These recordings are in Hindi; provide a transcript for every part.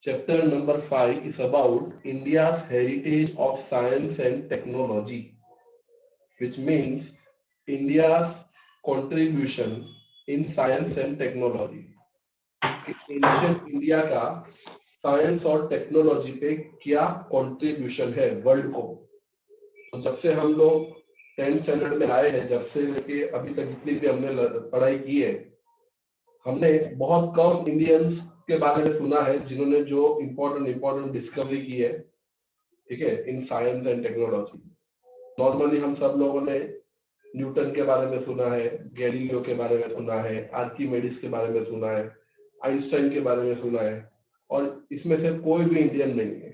Chapter number 5 is about India's heritage of science and technology, which means India's contribution in science and technology. Ancient India का साइंस और टेक्नोलॉजी पे क्या कंट्रीब्यूशन है वर्ल्ड को। तो जब से हम लोग 10th स्टैंडर्ड में आए हैं, जब से लेके अभी तक जितनी भी हमने पढ़ाई की है, हमने बहुत कम इंडियंस के बारे में सुना है जिन्होंने जो इम्पोर्टेंट डिस्कवरी की है, ठीक है, in science and technology. Normally हम सब लोगों ने न्यूटन के बारे में सुना है, गैलीलियो के बारे में सुना है, आर्किमिडीज के बारे में सुना है, आइंस्टाइन के बारे में सुना है, और इसमें से कोई भी इंडियन नहीं है,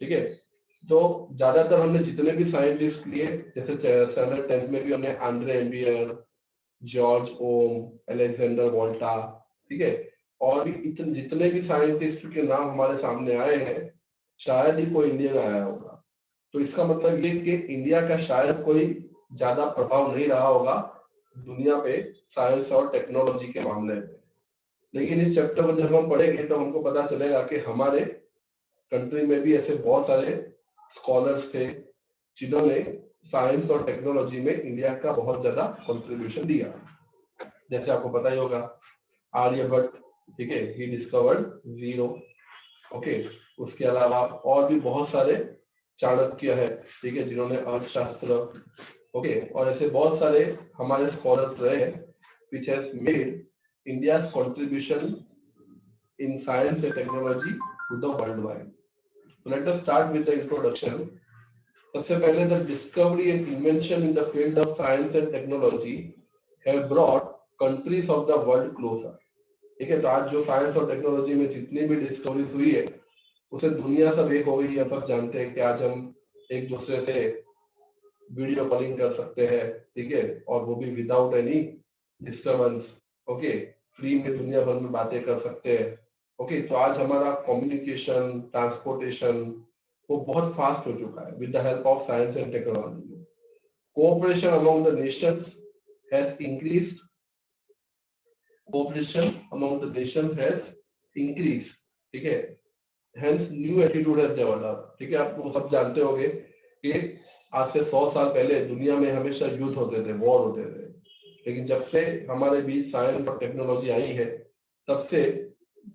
ठीक है। तो ज्यादातर हमने जितने भी साइंटिस्ट लिए, जैसे स्टैंडर्ड 10th में भी हमने आंद्रे एम्बियर, जॉर्ज ओम, अलेक्जेंडर वोल्टा, ठीक है, और भी जितने भी साइंटिस्ट के नाम हमारे सामने आए हैं, शायद ही कोई इंडियन आया होगा। तो इसका मतलब ये कि इंडिया का शायद कोई ज्यादा प्रभाव नहीं रहा होगा दुनिया पे साइंस और टेक्नोलॉजी के मामले में। लेकिन इस चैप्टर को जब हम पढ़ेंगे तो हमको पता चलेगा कि हमारे कंट्री में भी ऐसे बहुत सारे स्कॉलर्स थे जिन्होंने साइंस और टेक्नोलॉजी में इंडिया का बहुत ज्यादा कंट्रीब्यूशन दिया। जैसे आपको पता ही होगा आर्यभट्ट, ठीक है, ही डिस्कवर्ड जीरो, ओके। उसके अलावा और भी बहुत सारे, चाणक्य है, ठीक है, जिन्होंने अर्थशास्त्र, ओके, और ऐसे बहुत सारे हमारे स्कॉलर्स रहे हैं which has made India's contribution in science and technology to the worldwide. So let us start with the introduction. सबसे पहले the discovery and invention in the field of science and technology have brought countries of the world closer. ठीक है, तो आज जो साइंस और टेक्नोलॉजी में जितनी भी डिस्कवरीज हुई है, उसे दुनिया सब एक हो गई है। सब जानते हैं कि आज हम एक दूसरे से वीडियो कॉलिंग कर सकते हैं, ठीक है, और वो भी without any disturbance, okay, free में दुनिया भर में बातें कर सकते हैं, ओके। तो आज हमारा कम्युनिकेशन, ट्रांसपोर्टेशन वो बहुत फास्ट हो चुका है with the help of science and technology. Cooperation among the Nations has increased, cooperation among the nation has increased, ठीक है, hence new attitude has developed, ठीक है। आप वो सब जानते होंगे कि आज से 100 साल पहले दुनिया में हमेशा युद्ध होते थे, वॉर होते थे, लेकिन जब से हमारे बीच साइंस और टेक्नोलॉजी आई है, तब से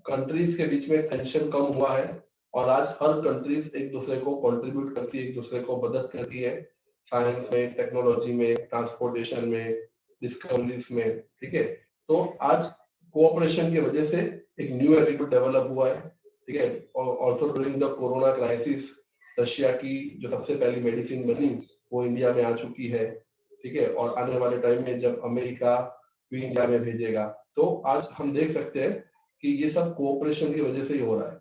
कंट्रीज के बीच में टेंशन कम हुआ है, और आज हर कंट्रीज एक दूसरे को कंट्रीब्यूट करती है, एक दूसरे को मदद करती है साइंस में, टेक्नोलॉजी में, ट्रांसपोर्टेशन में, डिस्कवरीज में, ठीक है। तो आज कोऑपरेशन की वजह से एक न्यू एटीट्यूड डेवलप हुआ है, ठीक है। और also during the corona crisis, Russia की जो सबसे पहली मेडिसिन बनी वो इंडिया में आ चुकी है, ठीक है, और आने वाले टाइम में जब अमेरिका भी इंडिया में भेजेगा, तो आज हम देख सकते हैं कि ये सब कोऑपरेशन की वजह से ही हो रहा है।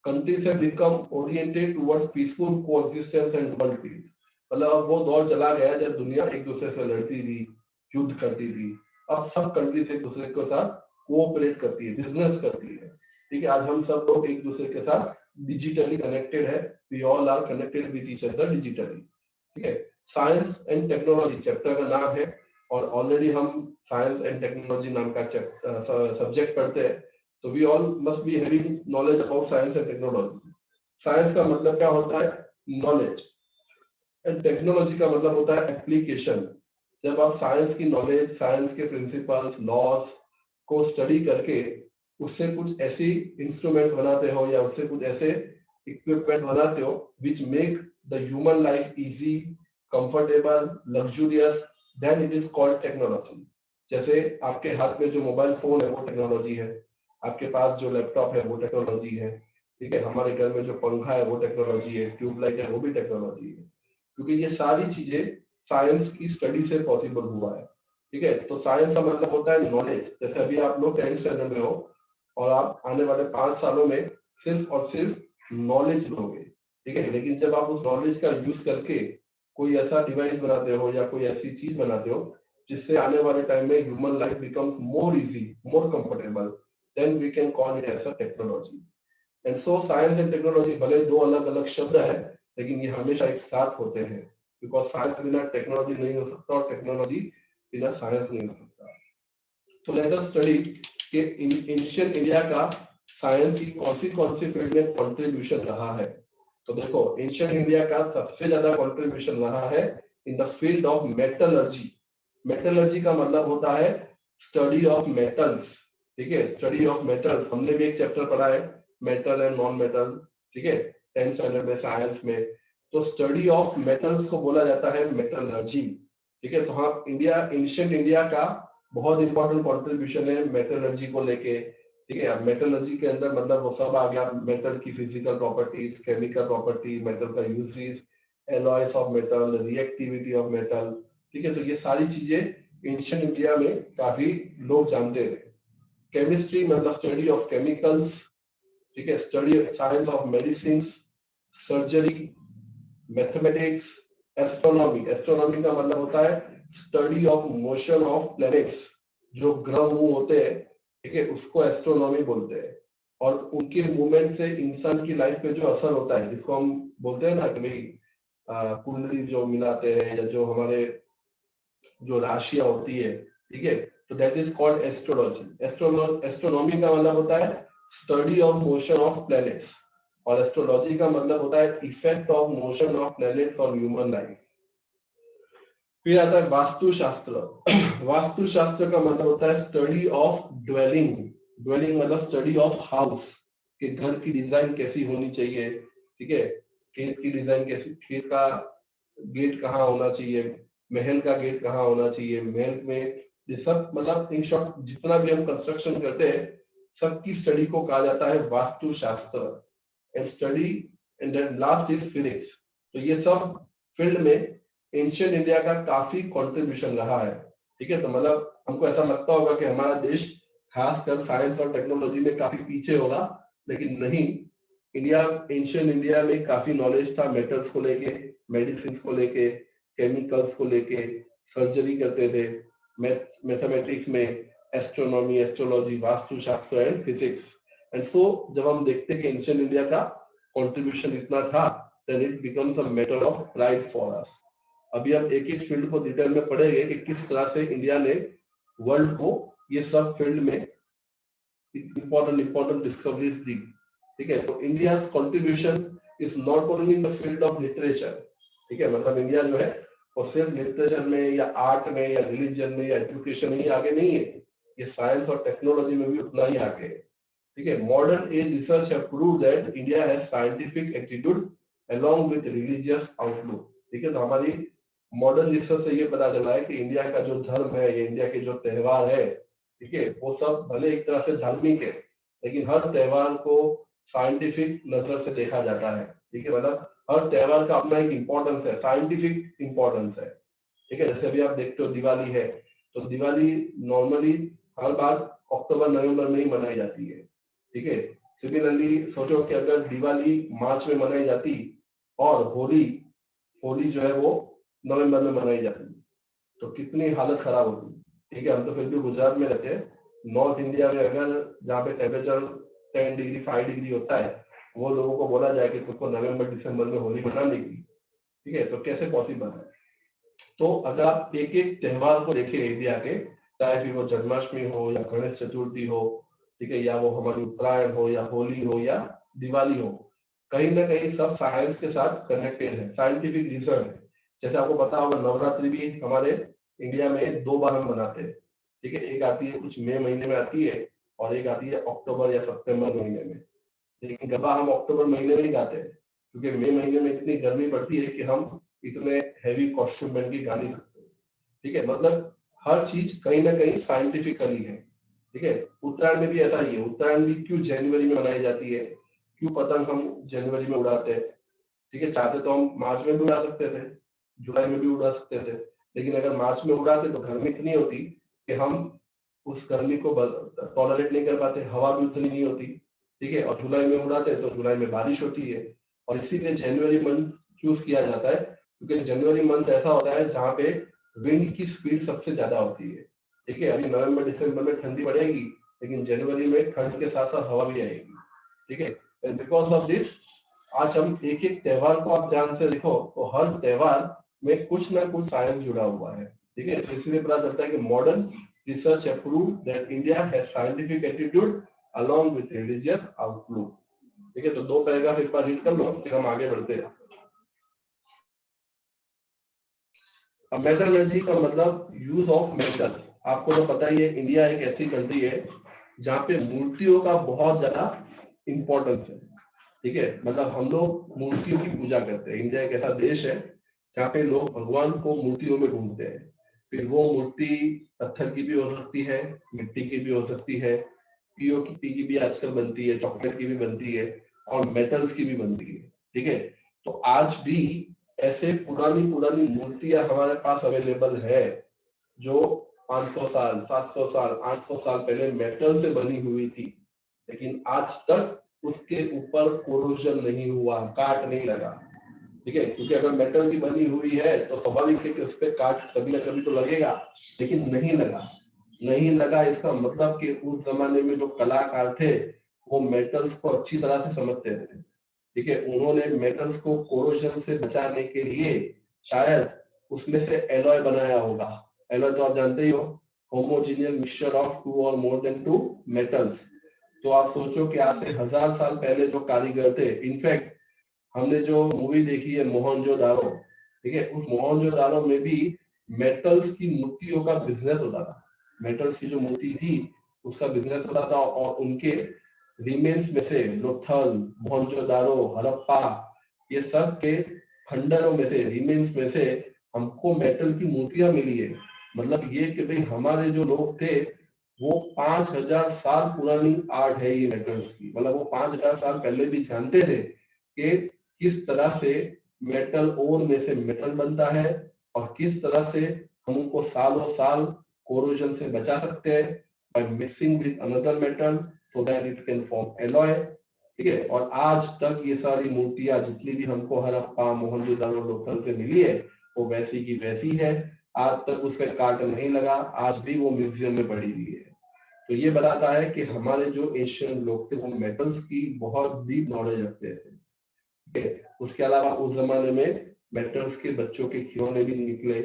Countries have become oriented towards peaceful coexistence and world peace. मतलब अब वो दौर चला गया जब दुनिया एक दूसरे से लड़ती थी, युद्ध करती थी। अब सब कंट्रीज एक दूसरे के साथ कोऑपरेट करती है, बिजनेस करती है, ठीक है। आज हम सब लोग एक दूसरे के साथ डिजिटली कनेक्टेड है, we all are connected with each other digitally, ठीक है। साइंस एंड टेक्नोलॉजी चैप्टर का नाम है, और ऑलरेडी हम साइंस एंड टेक्नोलॉजी नाम का सब्जेक्ट पढ़ते हैं, तो we all must be having knowledge about science and technology. Science का मतलब क्या होता है? नॉलेज। एंड टेक्नोलॉजी का मतलब होता है एप्लीकेशन। जब आप साइंस की नॉलेज, साइंस के प्रिंसिपल्स, लॉस को स्टडी करके उससे कुछ ऐसी इंस्ट्रूमेंट्स बनाते हो या उससे कुछ ऐसे इक्विपमेंट बनाते हो which make the human life easy, comfortable, luxurious, then it is called technology. जैसे आपके हाथ में जो मोबाइल फोन है वो टेक्नोलॉजी है, आपके पास जो लैपटॉप है वो टेक्नोलॉजी है, ठीक है, हमारे घर में जो पंखा है वो टेक्नोलॉजी है, ट्यूबलाइट है वो भी टेक्नोलॉजी है, क्योंकि ये सारी चीजें साइंस की स्टडी से पॉसिबल हुआ है, ठीक है। तो साइंस का मतलब होता है नॉलेज। जैसे अभी आप लोग 10th स्टैंडर्ड में हो और आप आने वाले 5 सालों में सिर्फ और सिर्फ नॉलेज लोगे, ठीक है, लेकिन जब आप उस नॉलेज का यूज करके कोई ऐसा डिवाइस बनाते हो या कोई ऐसी चीज बनाते हो जिससे आने वाले टाइम में human life becomes more easy, more comfortable, then we can call it as a technology. And so science and technology भले दो अलग अलग शब्द है, लेकिन ये हमेशा एक साथ होते हैं, बिकॉज साइंस बिना टेक्नोलॉजी नहीं हो सकता और टेक्नोलॉजी बिना साइंस नहीं हो सकता। सो लेट अस स्टडी कि एंशिएंट इंडिया का साइंस की कौन सी फील्ड में कंट्रीब्यूशन रहा है। तो देखो एंशिएंट इंडिया का सबसे ज्यादा कंट्रीब्यूशन रहा है इन the field of metallurgy. Metallurgy का मतलब होता है स्टडी ऑफ मेटल्स। ठीक है, स्टडी ऑफ मेटल्स हमने भी एक चैप्टर पढ़ा है, मेटल एंड नॉन मेटल। ठीक है, 10th स्टैंडर्ड में साइंस में। तो स्टडी ऑफ मेटल्स को बोला जाता है मेटलर्जी। ठीक है, तो हाँ इंडिया, एंशिएंट इंडिया का बहुत इंपॉर्टेंट कंट्रीब्यूशन है मेटलर्जी को लेके। ठीक है, अब मेटलर्जी के अंदर मतलब वो सब आ गया, मेटल की physical properties, chemical property, metal का uses, alloys of metal, reactivity of metal. ठीक है, तो ये सारी चीजें एंशिएंट इंडिया में काफी लोग जानते थे। केमिस्ट्री मतलब स्टडी ऑफ केमिकल्स। ठीक है, study science of medicine, surgery, mathematics, astronomy. Astronomy का मतलब होता है study of motion of planets, जो ग्रह होते हैं। ठीक है, उसको एस्ट्रोनॉमी बोलते हैं। और उनके मूवमेंट से इंसान की लाइफ पे जो असर होता है, जिसको हम बोलते हैं ना कि भाई कुंडली जो मिलाते हैं, या जो हमारे जो राशियां होती है। ठीक है, तो that is called astrology. Astronomy का मतलब होता है study of motion of planets, और एस्ट्रोलॉजी का मतलब होता है effect of motion of planets on human life. फिर आता है वास्तुशास्त्र। वास्तुशास्त्र का मतलब होता है स्टडी ऑफ ड्वेलिंग। ड्वेलिंग मतलब स्टडी ऑफ हाउस, कि घर की डिजाइन कैसी होनी चाहिए। ठीक है, खेत की डिजाइन कैसी, खेत का गेट कहाँ होना चाहिए, महल का गेट कहाँ होना चाहिए, महल में ये सब मतलब इन शॉर्ट जितना भी हम कंस्ट्रक्शन करते हैं सबकी स्टडी को कहा जाता है Vastushastra. And study and then last is physics. तो ये सब फील्ड में एंशिएंट इंडिया का काफी कंट्रीब्यूशन रहा है। ठीक है, तो मतलब हमको ऐसा लगता होगा कि हमारा देश खासकर साइंस और टेक्नोलॉजी में काफी पीछे होगा, लेकिन नहीं। इंडिया, एंशिएंट इंडिया में काफी नॉलेज था मेटल्स को लेके, मेडिसिन को लेके, केमिकल्स को लेके, सर्जरी करते थे, मैथमेटिक्स में, astronomy, astrology, Vastushastra and physics. And so जब हम देखते हैं कि एंशिएंट इंडिया का कंट्रीब्यूशन इतना था, then it becomes a matter of pride for us. अभी हम एक एक फील्ड को डिटेल में पढ़ेंगे कि किस तरह से इंडिया ने वर्ल्ड को ये सब फील्ड में इंपॉर्टेंट डिस्कवरीज दी। ठीक है, तो India contribution is not only in the field of literature. ठीक है, मतलब इंडिया जो है वो सिर्फ लिटरेचर में या आर्ट में या रिलीजन में या एजुकेशन में ही आगे नहीं है, ये साइंस और टेक्नोलॉजी में भी उतना ही आगे है। ठीक है, modern age research have proved that India has scientific attitude along with religious outlook. ठीक है, तो हमारी मॉडर्न रिसर्च से ये पता चला है कि इंडिया का जो धर्म है, ये इंडिया के जो त्योहार है, ठीक है, वो सब भले एक तरह से धार्मिक है, लेकिन हर त्योहार को साइंटिफिक नजर से देखा जाता है। ठीक है, मतलब हर त्योहार का अपना एक इम्पोर्टेंस है, साइंटिफिक इम्पोर्टेंस है। ठीक है, जैसे अभी आप देखते हो दिवाली है, तो दिवाली नॉर्मली हर बार अक्टूबर नवंबर में ही मनाई जाती है। ठीक है, सिमिलरली सोचो कि अगर दिवाली मार्च में मनाई जाती और होली होली जो है वो नवंबर में मनाई जाती, तो कितनी हालत खराब होती। ठीक है, हम तो फिर भी गुजरात में रहते हैं। नॉर्थ इंडिया में अगर जहाँ पे टेम्परेचर 10 डिग्री 5 डिग्री होता है, वो लोगों को बोला जाए कि तुमको नवंबर दिसंबर में होली मनाने की, ठीक है, तो कैसे पॉसिबल है। तो अगर आप एक एक त्योहार को देखें इंडिया के, चाहे फिर वो जन्माष्टमी हो या गणेश चतुर्थी हो, ठीक है, या वो हमारी उत्तरायण हो या होली हो या दिवाली हो, कहीं ना कहीं सब साइंस के साथ कनेक्टेड है, साइंटिफिक रीजन है। जैसे आपको पता होगा नवरात्रि भी हमारे इंडिया में 2 बार हम मनाते हैं। ठीक है, एक आती है कुछ मई महीने में आती है, और एक आती है अक्टूबर या सितंबर महीने में। लेकिन गरबा हम अक्टूबर महीने में ही गाते हैं, क्योंकि मई महीने में इतनी गर्मी पड़ती है कि हम इतने हैवी कॉस्ट्यूम पहन के गा नहीं सकते। ठीक है, मतलब हर चीज कहीं ना कहीं साइंटिफिकली है। ठीक है, उत्तरायण में भी ऐसा ही है। उत्तरायण भी क्यों जनवरी में मनाई जाती है, क्यों पतंग हम जनवरी में उड़ाते हैं। ठीक है, चाहते तो हम मार्च में भी उड़ा सकते थे, जुलाई में भी उड़ा सकते थे, लेकिन अगर मार्च में उड़ाते तो गर्मी इतनी होती कि हम उस गर्मी को टॉलरेट नहीं कर पाते, हवा भी उतनी नहीं होती। ठीक है, और जुलाई में उड़ाते तो जुलाई में बारिश होती है। और इसीलिए जनवरी मंथ चूज किया जाता है, क्योंकि जनवरी मंथ ऐसा होता है जहाँ पे विंड की स्पीड सबसे ज्यादा होती है। ठीक है, अभी नवंबर दिसंबर में ठंडी पड़ेगी, लेकिन जनवरी में ठंड के साथ साथ हवा भी आएगी। ठीक है, बिकॉज ऑफ दिस आज हम एक एक त्योहार को आप ध्यान से देखो तो हर त्योहार में कुछ ना कुछ साइंस जुड़ा हुआ है। ठीक है, तो इसलिए पता चलता है कि modern research have proved that India has scientific attitude along with religious outlook. ठीक है, तो 2 पैराग्राफ एक बार रीड कर लो, फिर हम आगे बढ़ते हैं। अब मेटलर्जी का मतलब यूज ऑफ मेटल। आपको तो पता ही है, इंडिया एक ऐसी कंट्री है जहाँ पे मूर्तियों का बहुत ज्यादा इंपॉर्टेंस है। ठीक है, मतलब हम लोग मूर्तियों की पूजा करते हैं। इंडिया एक ऐसा देश है जहाँ पे लोग भगवान को मूर्तियों में ढूंढते हैं। फिर वो मूर्ति पत्थर की भी हो सकती है, मिट्टी की भी हो सकती है, पीओपी की भी आजकल बनती है, चॉकलेट की भी बनती है, और मेटल्स की भी बनती है। ठीक है, तो आज भी ऐसे पुरानी पुरानी मूर्तियां हमारे पास अवेलेबल है जो 500 साल, 700 साल, 800 साल पहले मेटल से बनी हुई थी, लेकिन आज तक उसके ऊपर कोरोजन नहीं हुआ, काट नहीं लगा। ठीक है, क्योंकि अगर मेटल की बनी हुई है तो स्वाभाविक है कि उस पर काट कभी ना कभी तो लगेगा, लेकिन नहीं लगा। नहीं लगा इसका मतलब कि उस जमाने में जो कलाकार थे वो मेटल्स को अच्छी तरह से समझते थे। ठीक है, उन्होंने मेटल्स को कोरोजन से बचाने के लिए शायद उसमें से एलॉय बनाया होगा। एलॉय तो आप जानते ही हो, होमोजेनियस मिक्सचर ऑफ 2 और मोर देन 2 मेटल्स। तो आप सोचो कि आज से 1000 साल पहले जो कारीगर थे, इनफैक्ट हमने जो मूवी देखी है मोहनजोदारो, ठीक है, उस मोहनजोदारो में भी मेटल्स की मूर्तियों का बिजनेस होता था। मेटल्स की जो मूर्ति थी उसका बिजनेस होता था, और उनके रिमेन्स में से लोथल, मोहनजोदारो, हड़प्पा, ये सब के खंडरों में से, रिमेन्स में से हमको मेटल की मूर्तियां मिली है। मतलब ये कि भाई हमारे जो लोग थे वो 5000 साल पुरानी आर्ट है ये मेटल्स की। मतलब वो 5000 साल पहले भी जानते थे कि किस तरह से मेटल ओर में से मेटल बनता है और किस तरह से हम उनको सालों साल कोरोजन से बचा सकते हैं by mixing with another metal so that it can form alloy. ठीक है, और आज तक ये सारी मूर्तियां जितनी भी हमको हड़प्पा, मोहनजोदारो, लोथल से मिली है वो वैसी की वैसी है। आज तक उस पर काट नहीं लगा, आज भी वो म्यूजियम में पड़ी हुई है। तो ये बताता है कि हमारे जो एशियन लोग थे वो मेटल्स की बहुत डीप नॉलेज रखते थे। उसके अलावा उस जमाने में मेटल्स के बच्चों के खिलौने भी निकले।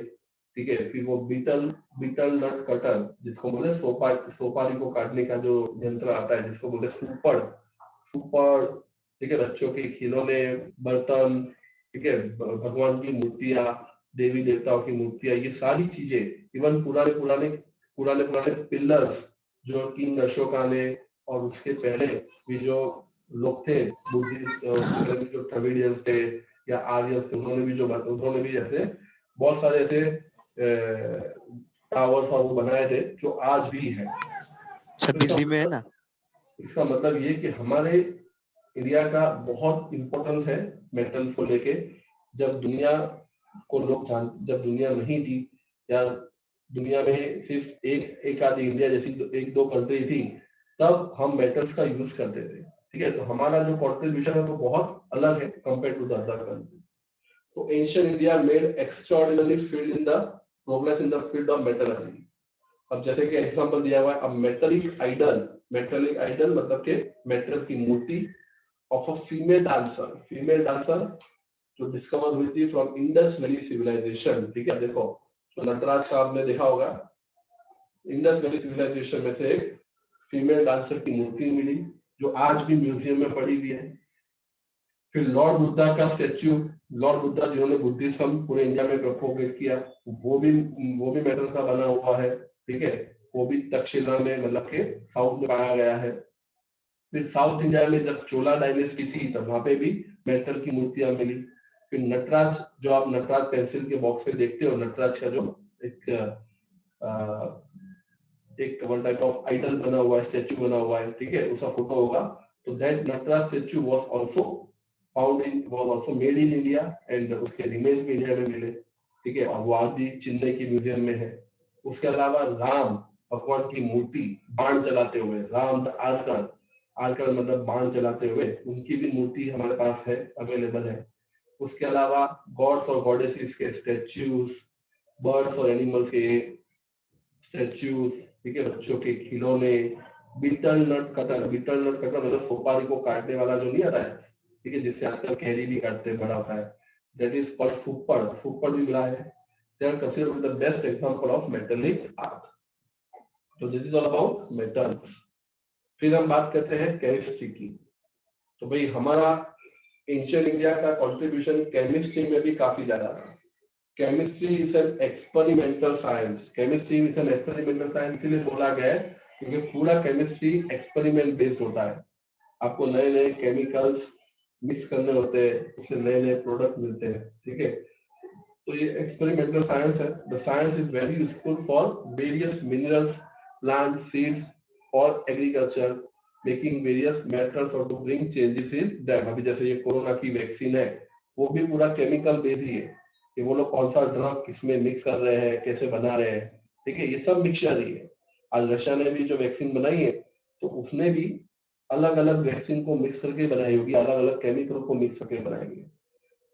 ठीक है, फिर वो बीटल बीटल नट कटर, जिसको बोले सोपारी को काटने का जो यंत्र आता है, जिसको बोले सुपर सुपर। ठीक है, बच्चों के खिलौने, बर्तन, ठीक है, भगवान की मूर्तियां, देवी देवताओं की मूर्तियां, ये सारी चीजें, इवन पुराने पुराने पुराने पुराने पिलर्स जो किंग अशोका ने और उसके पहले भी जो लोग थे, बुद्धिस्ट, उसके पहले भी जो ट्रेविडियंस थे या आर्यंस थे, उन्होंने भी जैसे बहुत सारे ऐसे टावर्स और वो बनाए थे जो आज भी है। तो 26वीं में है ना। इसका मतलब ये कि हमारे इंडिया का बहुत इंपॉर्टेंस है मेटल्स को लेके। जब दुनिया को लोग जब दुनिया नहीं थी, या दुनिया में सिर्फ एक आधी इंडिया जैसी एक दो कंट्री थी, तब हम मेटल्स का यूज करते थे। ठीक है, तो हमारा जो कॉन्ट्रीब्यूशन है वो बहुत अलग है compare to the other country. तो ancient India made extraordinary field in the progress in the field of metallurgy. अब जैसे कि एग्जांपल दिया हुआ है, अब मेटलिक आइडल मतलब के मेटल की मूर्ति ऑफ अ फीमेल डांसर जो डिस्कवर हुई थी फ्रॉम इंडस वैली सिविलाइजेशन। ठीक है, देखो तो नटराज का आपने देखा होगा, इंडस वैली सिविलाइजेशन में से एक फीमेल डांसर की मूर्ति मिली जो आज भी म्यूजियम में पड़ी हुई है। फिर लॉर्ड बुद्धा का स्टेच्यू, लॉर्ड बुद्धा जिन्होंने बुद्धिज्म पूरे इंडिया में प्रोपोगेट किया, वो भी मेटल का बना हुआ है। ठीक है, वो भी तक्षशिला में मतलब के साउथ में पाया गया है। फिर साउथ इंडिया में जब चोला डायनेस्टी थी तब वहां पे भी मेटल की मूर्तियां मिली। फिर नटराज, जो आप नटराज पेंसिल के बॉक्स पे देखते हो, नटराज का जो एक एक वन टाइप ऑफ आइडल बना हुआ है, स्टेच्यू बना हुआ है, ठीक है, उसका फोटो होगा। तो that Nataraja statue was also made in India and उसके इमेज भी इंडिया में मिले। ठीक है, और वो आज भी चेन्नई की म्यूजियम में है। उसके अलावा राम भगवान की मूर्ति बाण चलाते हुए, राम द आर्कर, आर्कर मतलब बाण चलाते हुए, उनकी भी मूर्ति हमारे पास है, अवेलेबल है। उसके अलावा गॉड्स और गॉडेसेस के स्टेच्यूज, बर्ड्स और एनिमल्स के स्टेच्यूज, ठीक है, बच्चों के खिलौने, बीटल नट कटर मतलब सोपारी को काटने वाला जो नहीं आता है, ठीक है, जिससे आजकल कैरी भी काटते हैं, बड़ा होता है, दैट इज कॉल्ड सुपर भी मिला है। They are considered the best example of metallic art. So this is all about metals. फिर हम बात करते हैं केमिस्ट्री की। तो भाई हमारा एंशियंट इंडिया का कंट्रीब्यूशन केमिस्ट्री में भी काफी ज्यादा था। Chemistry is an experimental science. Chemistry is an experimental science इसलिए बोला गया है क्योंकि पूरा केमिस्ट्री एक्सपेरिमेंट बेस्ड होता है। आपको नए नए केमिकल्स मिक्स करने होते हैं, उससे नए नए प्रोडक्ट मिलते हैं, ठीक है। तो ये एक्सपेरिमेंटल साइंस है। The science is very useful for various minerals, plant, seeds और एग्रीकल्चर, मेकिंग वेरियस मेटल्स और to bring changes in them. अभी जैसे ये कोरोना की वैक्सीन है, वो भी पूरा केमिकल बेस ही है कि वो लोग कौन सा ड्रग किसमें मिक्स कर रहे हैं, कैसे बना रहे हैं, ठीक है। ये सब मिक्सचर ही है। आज रशिया ने भी जो वैक्सीन बनाई है, तो उसने भी अलग अलग वैक्सीन को मिक्स करके बनाई होगी, अलग अलग केमिकल को मिक्स करके बनाएंगे।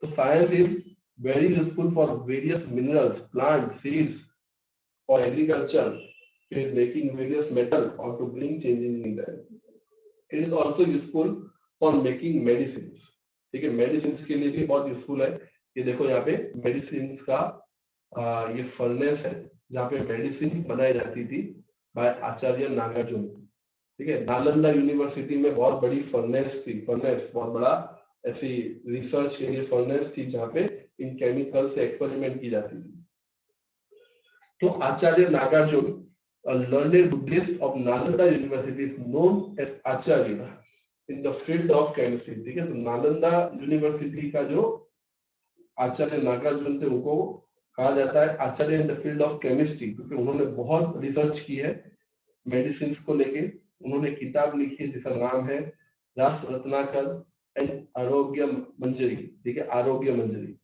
तो science is very useful for various minerals, plants, seeds, or agriculture, in making various metal or to bring changes in them. It is also useful for making medicines. ठीक है, मेडिसिन के लिए भी बहुत यूजफुल है। ये देखो यहाँ पे मेडिसिन का ये फर्नेस है जहाँ पे मेडिसिन बनाई जाती थी बाय आचार्य नागार्जुन। ठीक है, नालंदा यूनिवर्सिटी में बहुत बड़ी फर्नेस थी, फर्नेस बहुत बड़ा ऐसी रिसर्च के लिए फर्नेस थी जहाँ पे इन केमिकल से एक्सपेरिमेंट की जाती थी। तो आचार्य Nagarjuna, a learned Buddhist of Nalanda University, is known as Acharya in the field of chemistry। ठीक है, तो नालंदा यूनिवर्सिटी का जो आचार्य नागार्जुन थे उनको कहा जाता है Acharya in the field of chemistry, क्योंकि उन्होंने बहुत रिसर्च की है मेडिसिन को लेके। उन्होंने किताब लिखी है जिसका नाम है रास रत्नाकर एंड आरोग्य मंजरी। ठीक है, आरोग्य मंजरी।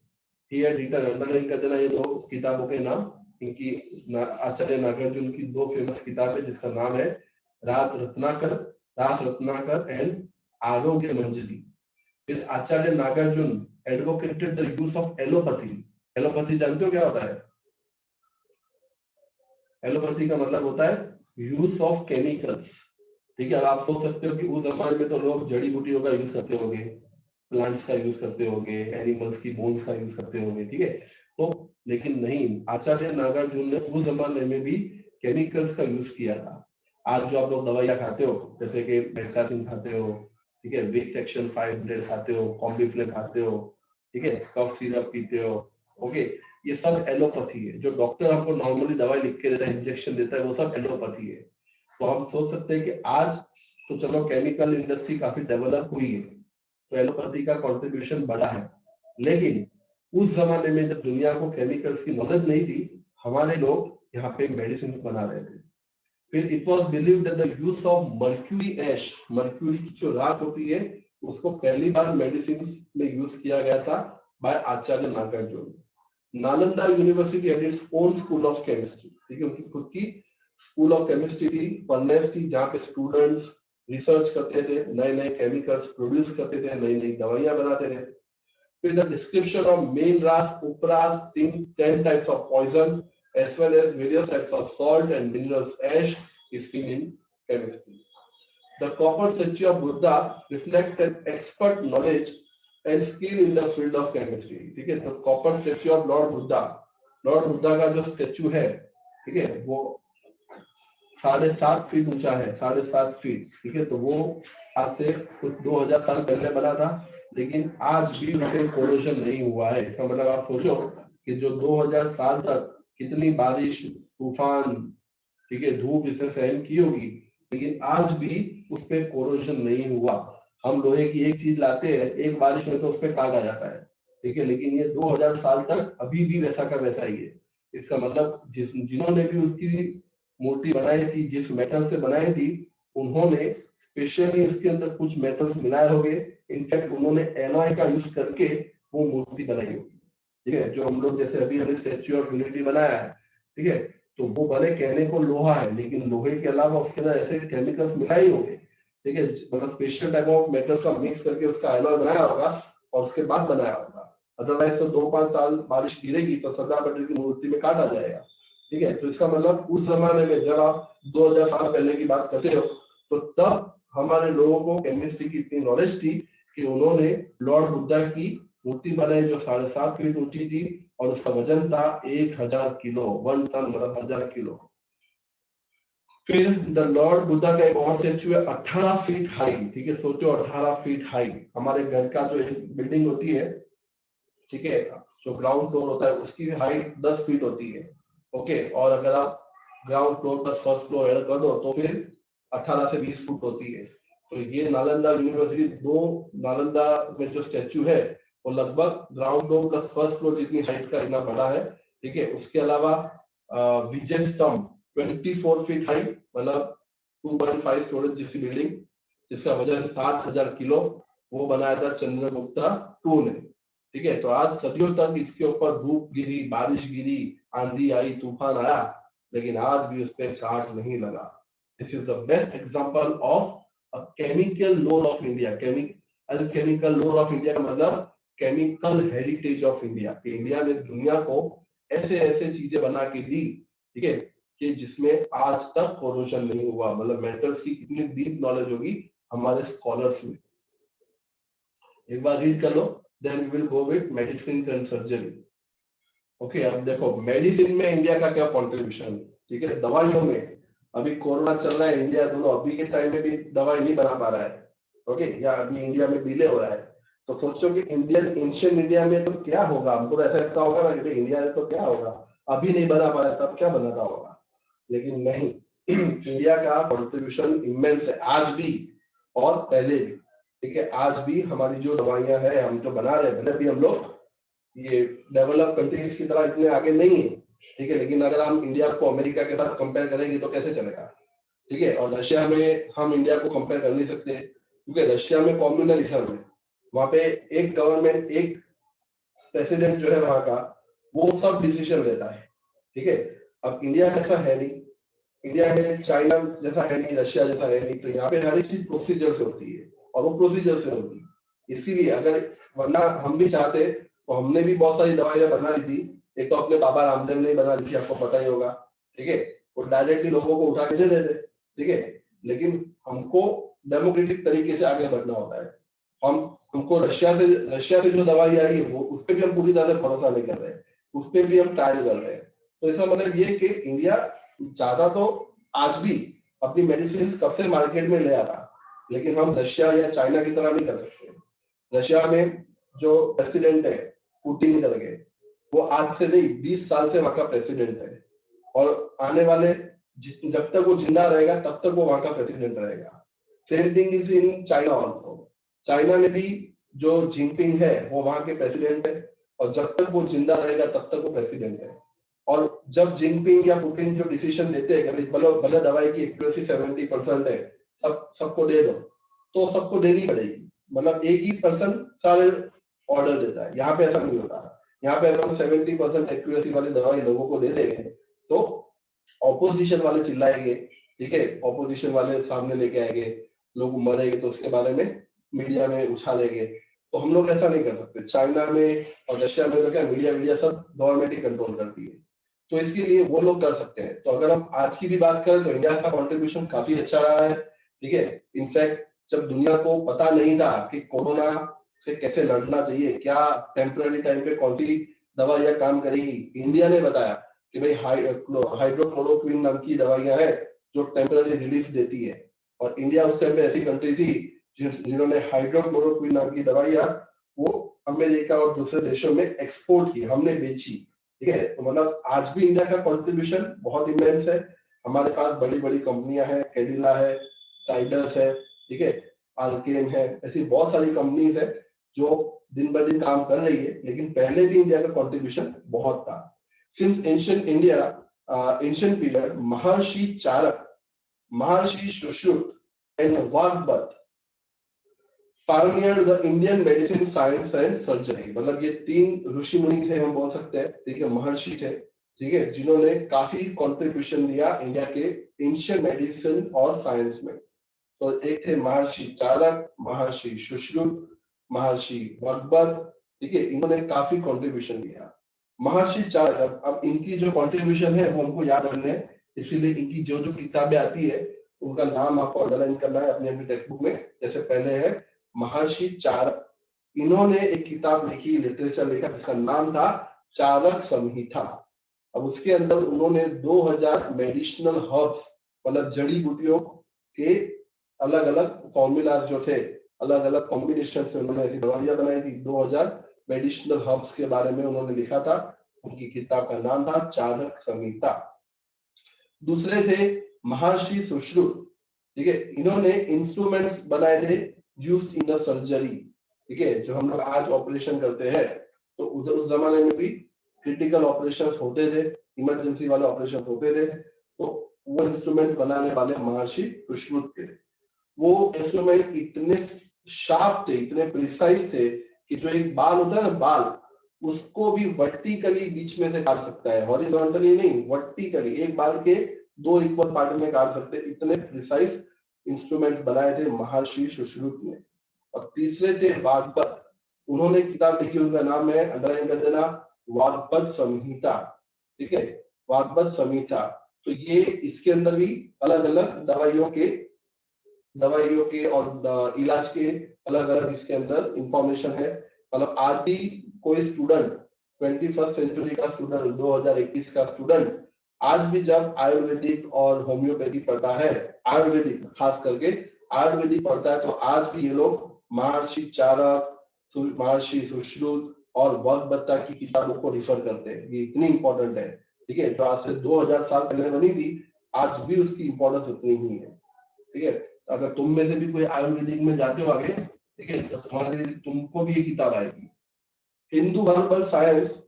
Here written, अंडरलाइन कर देना ये दो किताबों के नाम। इनकी आचार्य नागार्जुन की दो फेमस किताब है जिसका नाम है रास रत्नाकर एंड आरोग्य मंजरी। फिर Acharya Nagarjuna advocated the use of allopathy. Allopathy जानते हो क्या होता है? एलोपैथी का मतलब होता है यूज ऑफ केमिकल्स। ठीक है, अब आप सोच सकते हो कि उस जमाने में तो लोग जड़ी बूटियों का यूज करते होंगे, प्लांट्स का यूज करते होंगे, एनिमल्स की बोन्स का यूज करते होंगे, ठीक है। तो लेकिन नहीं, आचार्य नागार्जुन ने उस जमाने में भी केमिकल्स का यूज किया था। आज जो आप लोग दवाइयां खाते हो, जैसे कि मेटासिन खाते हो, ठीक है, विक्स एक्शन 500 खाते हो, कॉम्बिफ्लेन खाते हो, ठीक है, कफ सिरप पीते हो, ओके, ये सब एलोपैथी है। जो डॉक्टर आपको नॉर्मली दवाई लिख के देता है, इंजेक्शन देता है, वो सब एलोपैथी है। तो हम सोच सकते हैं कि आज तो चलो केमिकल इंडस्ट्री काफी डेवलप हुई है, तो एलोपैथी का कंट्रीब्यूशन बड़ा है। लेकिन उस जमाने में जब दुनिया को केमिकल्स की नॉलेज नहीं थी, हमारे लोग यहाँ पे मेडिसिन बना रहे थे। फिर it was believed that the use of mercury ash, mercury की जो राख होती है, उसको पहली बार मेडिसिन में यूज किया गया था by Acharya Nagarjuna. Nalanda university had its own school of chemistry. ठीक है, उनकी खुद की स्कूल ऑफ केमिस्ट्री थी, फर्नेस थी, जहाँ पे स्टूडेंट्स रिसर्च करते थे, नए नए केमिकल्स प्रोड्यूस करते थे, नई नई दवाइयां बनाते थे। फिर द डिस्क्रिप्शन ऑफ मेन रास, उपरास, 10 types of poison as well as various types of salts and minerals ash is seen in chemistry. The copper statue of Buddha reflects an expert knowledge and skill in the field of chemistry। ठीक है, तो copper statue of Lord Buddha का जो स्टेच्यू है, ठीक है, वो 7.5 फीट ऊंचा है, 7.5 फीट। ठीक है, तो वो आज से कुछ 2000 साल पहले बना था, लेकिन आज भी उससे कोरोजन नहीं हुआ है। इसका मतलब आप सोचो कि जो 2000 साल तक कितनी बारिश, तूफान, ठीक है, धूप इसे सहन की होगी, लेकिन आज भी उस पर कोरोजन नहीं हुआ। हम लोहे की एक चीज लाते हैं, एक बारिश में तो उस पर काट आ जाता है, ठीक है, लेकिन ये 2000 साल तक अभी भी वैसा का वैसा ही है। इसका मतलब जिन्होंने भी उसकी मूर्ति बनाई थी, जिस मेटल से बनाई थी, उन्होंने स्पेशली इसके अंदर कुछ मेटल्स मिलाए होंगे। इनफैक्ट उन्होंने एलॉय का यूज करके वो मूर्ति बनाई होगी। ठीक है, जो हम लोग जैसे अभी हमने स्टैच्यू ऑफ यूनिटी बनाया है, ठीक है, तो वो भले कहने को लोहा है, लेकिन लोहे के अलावा उसके अंदर ऐसे केमिकल्स मिलाए ही होंगे। ठीक है, मतलब स्पेशल टाइप ऑफ मेटल्स का मिक्स करके उसका एलॉय बनाया होगा और उसके बाद बनाया होगा। अदरवाइज तो 2-5 साल बारिश गिरेगी तो सरदार पटेल की मूर्ति में काट आ जाएगा। ठीक है, तो इसका मतलब उस जमाने में जब आप 2000 साल पहले की बात करते हो, तो तब हमारे लोगों को केमिस्ट्री की इतनी नॉलेज थी कि उन्होंने लॉर्ड बुद्धा की मूर्ति बनाई जो 7.5 फीट ऊंची थी और उसका वजन था 1000 किलो, 1 टन, मतलब 1000 किलो। फिर द लॉर्ड बुद्धा का एक और स्टेच्यू है 18 फीट हाई, ठीक है, सोचो 18 फीट हाई। हमारे घर का जो एक बिल्डिंग होती है, ठीक है, जो ग्राउंड फ्लोर होता है उसकी हाइट 10 फीट होती है, ओके, और अगर आप ground floor plus first floor add कर दो तो फिर 18 से 20 फुट होती है। तो ये नालंदा यूनिवर्सिटी, दो नालंदा में जो स्टेच्यू है वो लगभग ground floor plus first floor जितनी हाइट का इतना बड़ा है, ठीक है। उसके अलावा विजय स्तंभ 24 फीट हाई, मतलब 2.5 स्टोरेज जिसकी बिल्डिंग, जिसका वजन 7,000 किलो, वो बनाया था चंद्रगुप्ता टू ने, ठीक है। तो आज सदियों तक इसके ऊपर धूप गिरी, बारिश गिरी, आंधी आई, तूफान आया, लेकिन आज भी उस पर काट नहीं लगा। This is the best example of a chemical लोर ऑफ इंडिया। केमिकल लोर ऑफ इंडिया का मतलब chemical heritage of India. India ने दुनिया को ऐसे ऐसे चीजें बना के दी, ठीक है, कि जिसमें आज तक कोरोजन नहीं हुआ। मतलब मेटल्स की कितनी डीप नॉलेज होगी हमारे स्कॉलर्स में। एक बार रीड कर लो, then we will go with medicine and surgery. Okay, अब देखो मेडिसिन में इंडिया का क्या कंट्रीब्यूशन, ठीक है। दवाइयों में अभी कोरोना चल रहा है, इंडिया दोनों अभी के टाइम में भी दवाई नहीं बना पा रहा है, ओके, या अभी इंडिया में डिले हो रहा है। तो सोचो कि इंडियन एंशिएंट इंडिया में तो क्या होगा, हमको तो ऐसा लगता होगा ना कि इंडिया में तो क्या होगा, अभी नहीं बना पा रहा तब क्या बनाता होगा, लेकिन नहीं। इंडिया का कंट्रीब्यूशन इमेंस है आज भी और पहले भी, ठीक है। आज भी हमारी जो दवाइयां हैं हम जो बना रहे हैं, भले भी हम लोग ये डेवलप कंट्रीज की तरह इतने आगे नहीं है, ठीक है, लेकिन अगर हम इंडिया को अमेरिका के साथ कंपेयर करेंगे तो कैसे चलेगा, ठीक है। और रशिया में हम इंडिया को कंपेयर कर नहीं सकते, क्योंकि रशिया में कम्युनलिज्म है। वहां पे एक गवर्नमेंट, एक प्रेसिडेंट जो है वहां का, वो सब डिसीजन लेता है, ठीक है। अब इंडिया जैसा है नहीं, इंडिया में चाइना जैसा है नहीं, रशिया जैसा है नहीं, तो यहाँ पे हर एक चीज प्रोसीजर से होती है और वो प्रोसीजर से होती है। इसीलिए अगर, वरना हम भी चाहते तो हमने भी बहुत सारी दवाइयां बना ली थी। एक तो अपने बाबा रामदेव ने बना ली थी, आपको पता ही होगा, ठीक है, वो डायरेक्टली लोगों को उठा के दे देते, ठीक है। लेकिन हमको डेमोक्रेटिक तरीके से आगे बढ़ना होता है। हम हमको रशिया से जो दवाई आई है वो उस पर भी हम पूरी तरह से भरोसा नहीं कर रहे हैं, उस पर भी हम ट्रायल कर रहे हैं। तो इसका मतलब ये कि इंडिया ज्यादा तो आज भी अपनी मेडिसिन कब से मार्केट में ले आ रहा, लेकिन हम रशिया या चाइना की तरह नहीं कर सकते। रशिया में जो प्रेसिडेंट है पुतिन करके, वो आज से नहीं 20 साल से वहां का प्रेसिडेंट है, और आने वाले जब तक वो जिंदा रहेगा तब तक वो वहां का प्रेसिडेंट रहेगा। Same thing is in China also. China में भी जो जिनपिंग है वो वहां के प्रेसिडेंट है, और जब तक वो जिंदा रहेगा तब तक वो प्रेसिडेंट है। और जब जिनपिंग या पुतिन जो डिसीजन देते हैं, भले दवाई की एक्यूरेसी 70% है, सबको दे दो, तो सबको देनी पड़ेगी। मतलब एक ही पर्सन सारे ऑर्डर देता है, यहाँ पे ऐसा नहीं होता। यहाँ पे अगर हम 70% एक्यूरेसी वाली दवाई लोगों को दे देंगे तो ऑपोजिशन वाले चिल्लाएंगे, ठीक है, ऑपोजिशन वाले सामने लेके आएंगे, लोग मरेंगे तो उसके बारे में मीडिया में उछालेंगे। तो हम लोग ऐसा नहीं कर सकते। चाइना में और रशिया में तो क्या, मीडिया मीडिया सब गवर्नमेंट ही कंट्रोल करती है, तो इसके लिए वो लोग कर सकते हैं। तो अगर हम आज की भी बात करें तो इंडिया का कंट्रीब्यूशन काफी अच्छा रहा है, ठीक है। इनफैक्ट जब दुनिया को पता नहीं था कि कोरोना से कैसे लड़ना चाहिए, क्या टेम्पररी टाइम पे कौन सी दवाइयां काम करेगी, इंडिया ने बताया कि भाई हाइड्रोक्लोरोक्विन नाम की दवाइयां हैं जो टेम्पररी रिलीफ देती है। और इंडिया उस टाइम पे ऐसी कंट्री थी जिन्होंने हाइड्रोक्लोरोक्विन नाम की दवाइयां वो अमेरिका और दूसरे देशों में एक्सपोर्ट की, हमने बेची, ठीक है। तो मतलब आज भी इंडिया का कंट्रीब्यूशन बहुत इमेंस है। हमारे पास बड़ी बड़ी कंपनियां हैं, कैडिला है, टाइडस है, ठीक है, अल्केम है, ऐसी बहुत सारी कंपनीज है जो दिन ब दिन काम कर रही है। लेकिन पहले भी इंडिया का कंट्रीब्यूशन बहुत था। Since ancient India, ancient period, Maharshi Chanakya, Maharshi Sushruta and Vagbhata pioneer the Indian medicine science and surgery. मतलब ये तीन ऋषि मुनि थे, हम बोल सकते हैं, ठीक है, महर्षि थे, ठीक है, जिन्होंने काफी कंट्रीब्यूशन दिया इंडिया के एंशिएंट मेडिसिन और साइंस में। तो एक थे महर्षि चाणक्य, महर्षि सुश्रुत, महर्षि वाग्भट, ठीक है, इन्होंने काफी कंट्रीब्यूशन दिया। महर्षि चाणक्य, अब इनकी जो कंट्रीब्यूशन है वो हमको याद रखना है, इसीलिए इनकी जो जो किताबें आती है उनका नाम आपको अंडरलाइन करना है अपनी अपनी टेक्स्ट बुक में। जैसे पहले है महर्षि चाणक्य, इन्होंने एक किताब लिखी, लिटरेचर लिखा, जिसका नाम था चाणक्य संहिता। अब उसके अंदर उन्होंने 2000 मेडिसिनल हर्ब्स मतलब जड़ी बूटियों के अलग अलग फॉर्मूलाज जो थे, अलग अलग कॉम्बिनेशन से उन्होंने ऐसी दवाइयां बनाई थी। 2000 मेडिसिनल हर्ब्स के बारे में उन्होंने लिखा था। उनकी किताब का नाम था चाणक्य संहिता। दूसरे थे महर्षि सुश्रुत, ठीक है, इन्होंने इंस्ट्रूमेंट्स बनाए थे यूज्ड इन द सर्जरी, ठीक है, जो हम लोग आज ऑपरेशन करते हैं, तो उस जमाने में भी क्रिटिकल ऑपरेशंस होते थे, इमरजेंसी वाले ऑपरेशन होते थे, तो वो इंस्ट्रूमेंट्स बनाने वाले महर्षि सुश्रुत थे। वो इंस्ट्रूमेंट इतने शार्प थे, इतने प्रिसाइज थे कि जो एक बाल होता है ना, बाल, उसको भी वर्टिकली बीच में से काट सकता है, हॉरिजॉन्टली नहीं, वर्टिकली एक बाल के 2 इक्वल पार्ट में काट सकते हैं, इतने प्रिसाइज इंस्ट्रूमेंट बनाए थे महर्षि सुश्रुत ने। और तीसरे थे वाग्भट, उन्होंने किताब लिखी, उनका नाम है, अंडरलाइन कर देना, वाग्भट संहिता, ठीक है, वाग्भट संहिता। तो ये इसके अंदर भी अलग अलग दवाइयों के और इलाज के अलग अलग इसके अंदर इंफॉर्मेशन है। मतलब आज भी कोई स्टूडेंट, 21st सेंचुरी का स्टूडेंट, 2021 का स्टूडेंट आज भी जब आयुर्वेदिक और होम्योपैथी पढ़ता है, आयुर्वेदिक खास करके आयुर्वेदिक पढ़ता है, तो आज भी ये लोग महर्षि चाणक्य, महर्षि सुश्रुत और वाग्भट की किताबों को रिफर करते हैं। ये इतनी इंपॉर्टेंट है, ठीक है, जो आज से 2000 साल पहले बनी थी, आज भी उसकी इंपॉर्टेंस उतनी ही है, ठीक है। अगर तुम में से भी कोई आयुर्वेदिक में जाते हो आगे, ठीक है, तो तुमको भी ये किताब आएगी। Hindu herbal science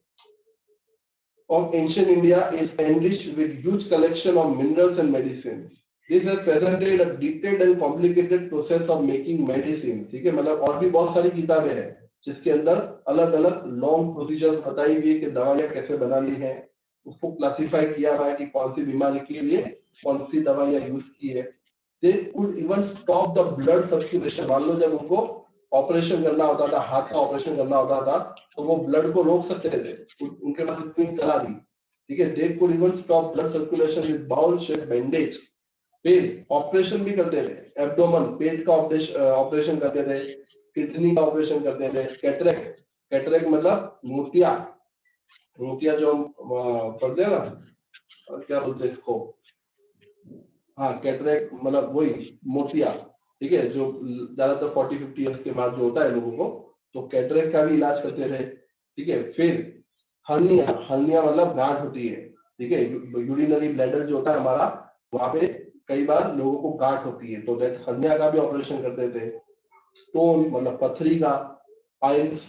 of ancient India is enriched with huge collection of minerals and medicines. This has presented a detailed and complicated process of making medicine. ठीक है, मतलब और भी बहुत सारी किताबें हैं जिसके अंदर अलग अलग लॉन्ग प्रोसीजर्स बताई हुई है कि दवाइयां कैसे बनानी है, उसको क्लासिफाई किया हुआ है कि कौन सी बीमारी के लिए कौन सी दवाइयां यूज की है। They could even stop the blood circulation. मान लो जब उनको ऑपरेशन करना होता था, हाथ का ऑपरेशन करना होता था, तो वो ब्लड को रोक सकते थे, उनके पास इतनी कला थी, ठीक है। They could even stop blood circulation with bowl shaped bandage. फिर ऑपरेशन भी करते थे, एब्डोमन, पेट का ऑपरेशन करते थे, किडनी का ऑपरेशन करते थे, कैटरेक्ट, कैटरेक्ट मतलब मोतिया, मोतिया जो हम पढ़ते हैं ना, और क्या बोलते हैं इसको, हाँ कैटरेक्ट मतलब वही मोतिया, ठीक है, जो ज्यादातर 40-50 इयर्स के बाद जो होता है लोगों को, तो कैटरेक्ट का भी इलाज करते थे, ठीक है। फिर हर्निया, हर्निया मतलब गांठ होती है, ठीक है, यूरिनरी ब्लैडर जो होता है हमारा, वहां पे कई बार लोगों को गांठ होती है, तो दैट हर्निया का भी ऑपरेशन करते थे। स्टोन मतलब पथरी का, पाइल्स,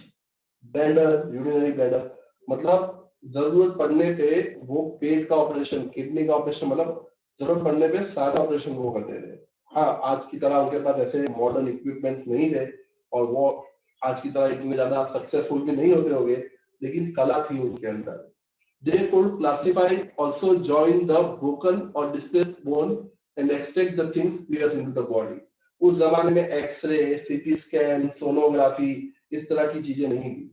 ब्लैडर, यूरिनरी ब्लैडर, मतलब जरूरत पड़ने पे वो पेट का ऑपरेशन, किडनी का ऑपरेशन, मतलब जरूरत पड़ने पे सारे ऑपरेशन वो करते थे। हाँ, आज की तरह उनके पास ऐसे मॉडर्न इक्विपमेंट्स नहीं थे और वो आज की तरह इतने ज्यादा सक्सेसफुल भी नहीं होते होंगे, लेकिन कला थी उनके अंदर। They could classify, also join the broken or displaced bone and extract the things pierced into the body. उस जमाने में एक्सरे, सीटी स्कैन, सोनोग्राफी, इस तरह की चीजें नहीं थी,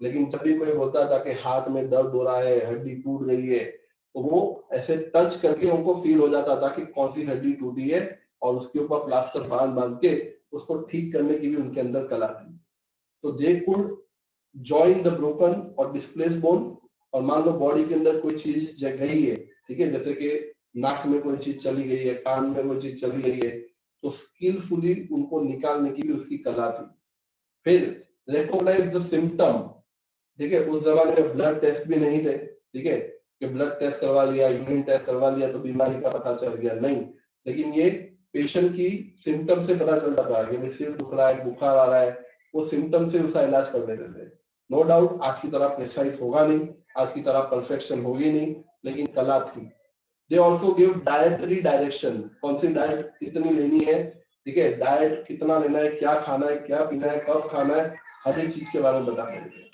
लेकिन जब भी कोई बोलता था कि हाथ में दर्द हो रहा है, हड्डी टूट गई है, तो वो ऐसे टच करके उनको फील हो जाता था कि कौन सी हड्डी टूटी है, और उसके ऊपर प्लास्टर बांध बांध के उसको ठीक करने की भी उनके अंदर कला थी। तो they could join the broken और डिस्प्लेस बोन, और मान लो बॉडी के अंदर कोई चीज गई है, ठीक है, जैसे कि नाक में कोई चीज चली गई है, कान में कोई चीज चली गई है, तो स्किलफुली उनको निकालने की भी उसकी कला थी। फिर रिकॉग्नाइज द सिम्टम, ठीक है, उस जमाने में ब्लड टेस्ट भी नहीं थे, ठीक है, कि ब्लड टेस्ट करवा लिया, यूरिन टेस्ट करवा लिया तो बीमारी का पता चल गया, नहीं, लेकिन ये पेशेंट की सिम्टम से पता चलता था कि सिर दुख रहा है, बुखार आ रहा है, वो सिम्टम से उसका इलाज कर देते थे। नो डाउट आज की तरह प्रिसाइज होगा नहीं, आज की तरह परफेक्शन होगी नहीं, लेकिन कला थी। They also give dietary direction, कौन सी डाइट कितनी लेनी है, ठीक है, डाइट कितना लेना है, क्या खाना है, क्या पीना है, कब खाना है, हर एक चीज के बारे में बता देंगे।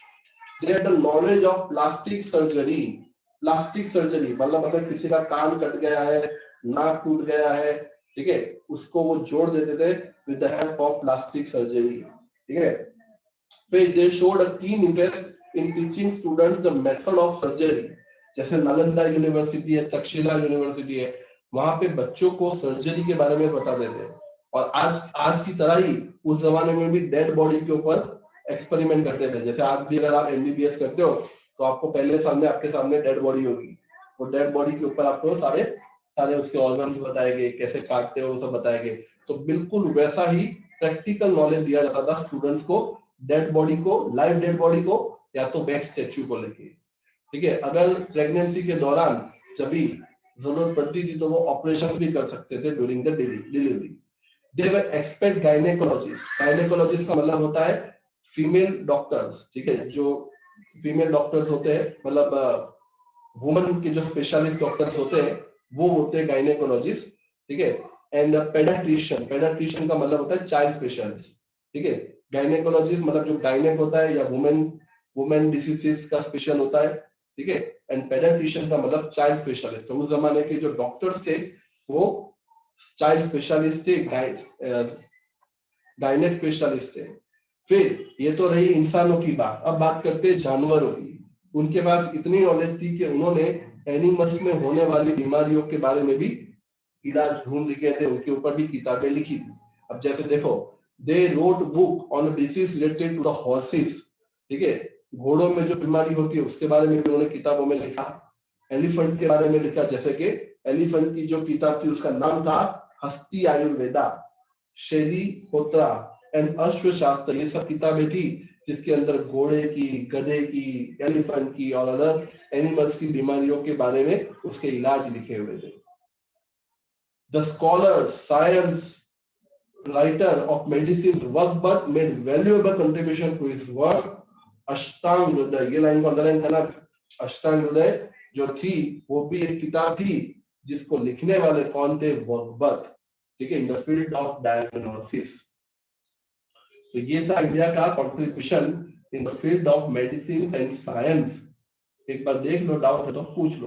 They had the knowledge of plastic surgery. Plastic surgery मतलब अगर किसी का कान कट गया है, नाक टूट गया है, ठीक है, उसको वो जोड़ देते थे with the help of plastic surgery, ठीक है। फिर they showed a keen interest in teaching students the method of surgery. जैसे नालंदा यूनिवर्सिटी है, तक्षशिला यूनिवर्सिटी है, वहां पे बच्चों को सर्जरी के बारे में बता देते हैं। और आज की तरह ही उस जमाने में भी डेड बॉडी के ऊपर एक्सपेरिमेंट करते थे। जैसे आज भी अगर आप एमबीबीएस करते हो तो आपको पहले साल में आपके सामने डेड बॉडी होगी, वो डेड बॉडी के ऊपर आपको सारे सारे उसके ऑर्गन्स बताए गए, कैसे काटते हो वो सब बताए गए। तो बिल्कुल वैसा ही प्रैक्टिकल नॉलेज दिया जाता था स्टूडेंट्स को, डेड बॉडी को, लाइव डेड बॉडी को, या तो बैक स्टैच्यू को लेके। ठीक है, अगर प्रेगनेंसी के दौरान जब भी जरूरत पड़ती थी तो वो ऑपरेशन भी कर सकते थे during the delivery. They were expert gynaecologist. Gynaecologist का मतलब होता है फीमेल डॉक्टर्स। ठीक है, जो फीमेल डॉक्टर्स होते हैं, मतलब वुमन के जो स्पेशलिस्ट डॉक्टर्स होते हैं वो होते हैं गायनेकोलॉजिस्ट। ठीक है, एंड पेडियाट्रिशियन, पेडियाट्रिशियन का मतलब होता है चाइल्ड स्पेशलिस्ट। ठीक है, गायनेकोलॉजिस्ट मतलब जो गायनेक होता है या वुमेन डिसीजेस का स्पेशल होता है। ठीक है, एंड पेडियाट्रिशियन का मतलब चाइल्ड स्पेशलिस्ट। तो उस जमाने के जो डॉक्टर्स थे वो चाइल्ड स्पेशलिस्ट थे, गायनेक स्पेशलिस्ट थे। फिर ये तो रही इंसानों की बात, अब बात करते हैं जानवरों की। उनके पास इतनी नॉलेज थी कि उन्होंने एनिमल्स में होने वाली बीमारियों के बारे में भी इलाज ढूंढ लिखे थे, उनके ऊपर भी किताबें लिखी थी। अब जैसे देखो, they wrote book on disease related to the horses. ठीक है, घोड़ों में जो बीमारी होती है उसके बारे में भी उन्होंने किताबों में लिखा। एलिफेंट के बारे में लिखा, जैसे कि एलिफेंट की जो किताब थी उसका नाम था हस्ती आयुर्वेदा, शैली होत्रा एंड अश्वशास्त्र, ये सब किताबें थी जिसके अंदर घोड़े की, गधे की, एलिफेंट की और अदर एनिमल्स की बीमारियों के बारे में उसके इलाज लिखे हुए थे। The scholar, science writer of medicine Vakbat made valuable contribution to his work. अष्टांग हृदय, ये लाइन को अंडरलाइन करना। अष्टांग हृदय जो थी वो भी एक किताब थी जिसको लिखने वाले कौन थे? वकबत। ठीक है, इन द फील्ड ऑफ डायग्नोसिस। तो ये था इंडिया का contribution in the field of medicine and science. एक बार देख लो, डाउट है तो पूछ लो।